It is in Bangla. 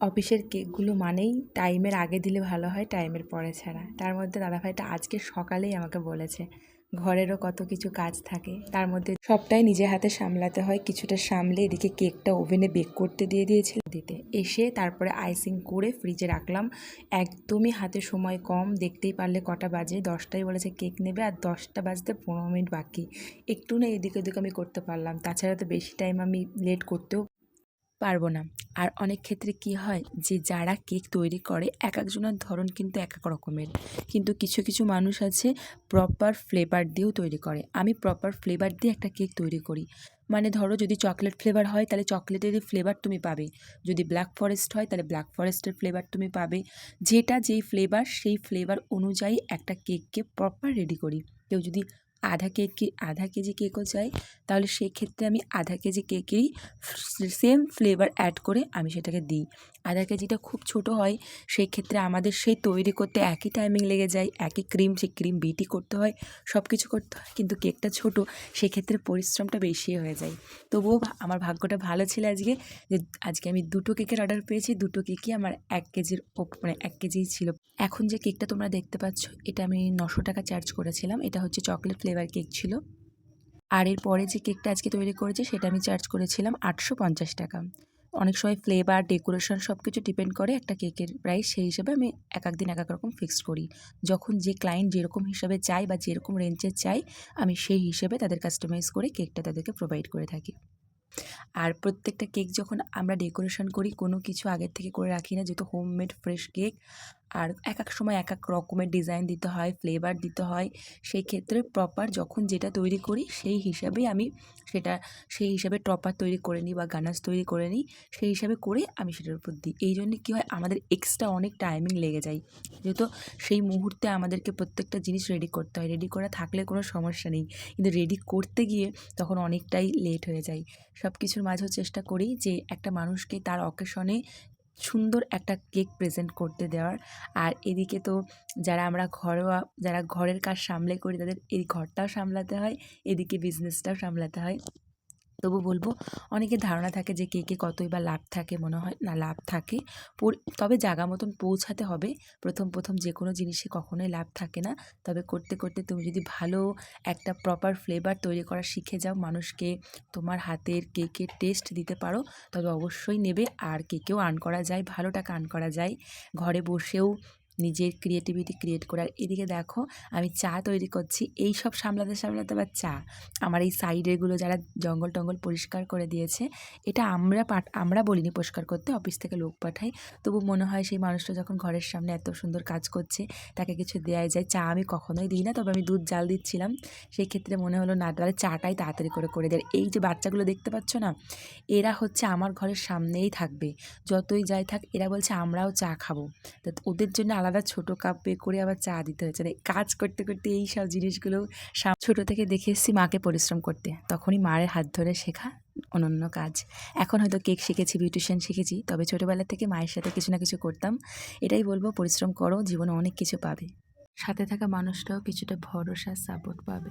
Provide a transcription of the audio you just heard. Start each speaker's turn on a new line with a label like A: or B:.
A: অফিসের কেকগুলো মানেই টাইমের আগে দিলে ভালো হয়, টাইমের পরে ছাড়া। তার মধ্যে দাদাভাইটা আজকে সকালেই আমাকে বলেছে ঘরেরও কত কিছু কাজ থাকে, তার মধ্যে সবটাই নিজের হাতে সামলাতে হয়। কিছুটা সামলে এদিকে কেকটা ওভেনে বেক করতে দিয়ে দিয়েছিল দিতে এসে তারপরে আইসিং করে ফ্রিজে রাখলাম। একদমই হাতে সময় কম, দেখতেই পারলে কটা বাজে, 10টায় বলেছে কেক নেবে আর 10টা বাজতে 15 মিনিট বাকি। একটু না এদিক ওদিক আমি করতে পারলাম, তাছাড়া তো বেশি টাইম আমি লেট করতেও পারবো না। আর অনেক ক্ষেত্রে কি হয় যে যারা কেক তৈরি করে এক একজনের ধরন কিন্তু এক এক রকমের, কিন্তু কিছু কিছু মানুষ আছে প্রপার ফ্লেভার দিয়েও তৈরি করে। আমি প্রপার ফ্লেভার দিয়ে একটা কেক তৈরি করি। মানে ধরো যদি চকলেট ফ্লেভার হয় তাহলে চকলেটেরই ফ্লেভার তুমি পাবে, যদি ব্ল্যাক ফরেস্ট হয় তাহলে ব্ল্যাক ফরেস্টের ফ্লেভার তুমি পাবে। যেটা যেই ফ্লেভার সেই ফ্লেভার অনুযায়ী একটা কেককে প্রপার রেডি করি। কেউ যদি আধা কেজি কেকও চাই তাহলে সেক্ষেত্রে আমি আধা কেজি কেকেই সেম ফ্লেভার অ্যাড করে আমি সেটাকে দিই। আধা কেজিটা খুব ছোট হয়, সেই ক্ষেত্রে আমাদের সেই তৈরি করতে একই টাইমিং লেগে যায়, একই সেই ক্রিম বিটই করতে হয়, সব কিছু করতে হয়। কিন্তু কেকটা ছোট, সেক্ষেত্রে পরিশ্রমটা বেশি হয়ে যায়। তবুও আমার ভাগ্যটা ভালো ছিল আজকে, যে আজকে আমি 2টো কেকের অর্ডার পেয়েছি। 2টো কেকই আমার 1 কেজির মানে 1 কেজিই ছিল। এখন যে কেকটা তোমরা দেখতে পাচ্ছ এটা আমি 900 টাকা চার্জ করেছিলাম। এটা হচ্ছে চকলেট ফ্লেভার কেক ছিল। আর এর পরে যে কেকটা আজকে তৈরি করেছি সেটা আমি চার্জ করেছিলাম 850 টাকা। অনেক সময় ফ্লেভার, ডেকোরেশন সব কিছু ডিপেন্ড করে একটা কেকের প্রাইস, সেই হিসেবে আমি এক এক দিন এক এক রকম ফিক্সড করি। যখন যে ক্লায়েন্ট যেরকম হিসাবে চাই বা যেরকম রেঞ্জের চাই আমি সেই হিসেবে তাদের কাস্টমাইজ করে কেকটা তাদেরকে প্রোভাইড করে থাকি। আর প্রত্যেকটা কেক যখন আমরা ডেকোরেশন করি কোনো কিছু আগের থেকে করে রাখি না, যেহেতু হোমমেড ফ্রেশ কেক। আর এক এক সময় এক এক রকমের ডিজাইন দিতে হয়, ফ্লেভার দিতে হয়। সেই ক্ষেত্রে প্রপার যখন যেটা তৈরি করি সেই হিসাবেই আমি সেই হিসাবে টপার তৈরি করে নিই বা গানাশ তৈরি করে নিই, সেই হিসাবে করে আমি সেটার উপর দিই। এই জন্যে কী হয়, আমাদের এক্সট্রা অনেক টাইমিং লেগে যায়, যেহেতু সেই মুহূর্তে আমাদেরকে প্রত্যেকটা জিনিস রেডি করতে হয়। রেডি করা থাকলে কোনো সমস্যা নেই, কিন্তু রেডি করতে গিয়ে তখন অনেকটাই লেট হয়ে যায়। সব কিছুর মাঝেও চেষ্টা করি যে একটা মানুষকে তার অকেশনে সুন্দর একটা কেক প্রেজেন্ট করতে দেওয়ার। আর এদিকে তো যারা ঘরের কাজ সামলে করি তাদের এই ঘরটাও সামলাতে হয়, এদিকে বিজনেসটাও সামলাতে হয়। তবু বলবো, অনেকের ধারণা থাকে যে কেকে কতই বা লাভ থাকে, মনে হয় না লাভ থাকে, তবে জায়গা মতন পৌঁছাতে হবে। প্রথম যে কোনো জিনিসে কখনোই লাভ থাকে না, তবে করতে করতে তুমি যদি ভালো একটা প্রপার ফ্লেভার তৈরি করা শিখে যাও, মানুষকে তোমার হাতের কেকের টেস্ট দিতে পারো, তবে অবশ্যই নেবে। আর কেকেও আর্ন করা যায়, ভালো টাকা আর্ন করা যায় ঘরে বসেও নিজের ক্রিয়েটিভিটি ক্রিয়েট করে। আর এদিকে দেখো আমি চা তৈরি করছি, এই সব সামলাতে সামলাতে আবার চা। আমার এই সাইডেরগুলো যারা জঙ্গল টঙ্গল পরিষ্কার করে দিয়েছে, এটা আমরা বলিনি পরিষ্কার করতে, অফিস থেকে লোক পাঠাই। তবু মনে হয় সেই মানুষটা যখন ঘরের সামনে এত সুন্দর কাজ করছে তাকে কিছু দেওয়া যায়। চা আমি কখনোই দিই না, তবে আমি দুধ জাল দিচ্ছিলাম, সেই ক্ষেত্রে মনে হলো না, তাহলে চাটাই তাড়াতাড়ি করে দেয়। এই যে বাচ্চাগুলো দেখতে পাচ্ছ না, এরা হচ্ছে আমার ঘরের সামনেই থাকবে, যতই যাই থাক এরা বলছে আমরাও চা খাবো। তো ওদের জন্য আলাদা ছোট কাপ পে করে আবার চা দিতে হয়েছে। কাজ করতে করতে এই সব জিনিসগুলো ছোট থেকে দেখে এসেছি মাকে পরিশ্রম করতে, তখনই মায়ের হাত ধরে শেখা অনন্য কাজ। এখন হয়তো কেক শিখেছি, বিউটিশিয়ান শিখেছি, তবে ছোটোবেলা থেকে মায়ের সাথে কিছু না কিছু করতাম। এটাই বলবো, পরিশ্রম করো, জীবনে অনেক কিছু পাবে, সাথে থাকা মানুষটাও কিছুটা ভরসা সাপোর্ট পাবে।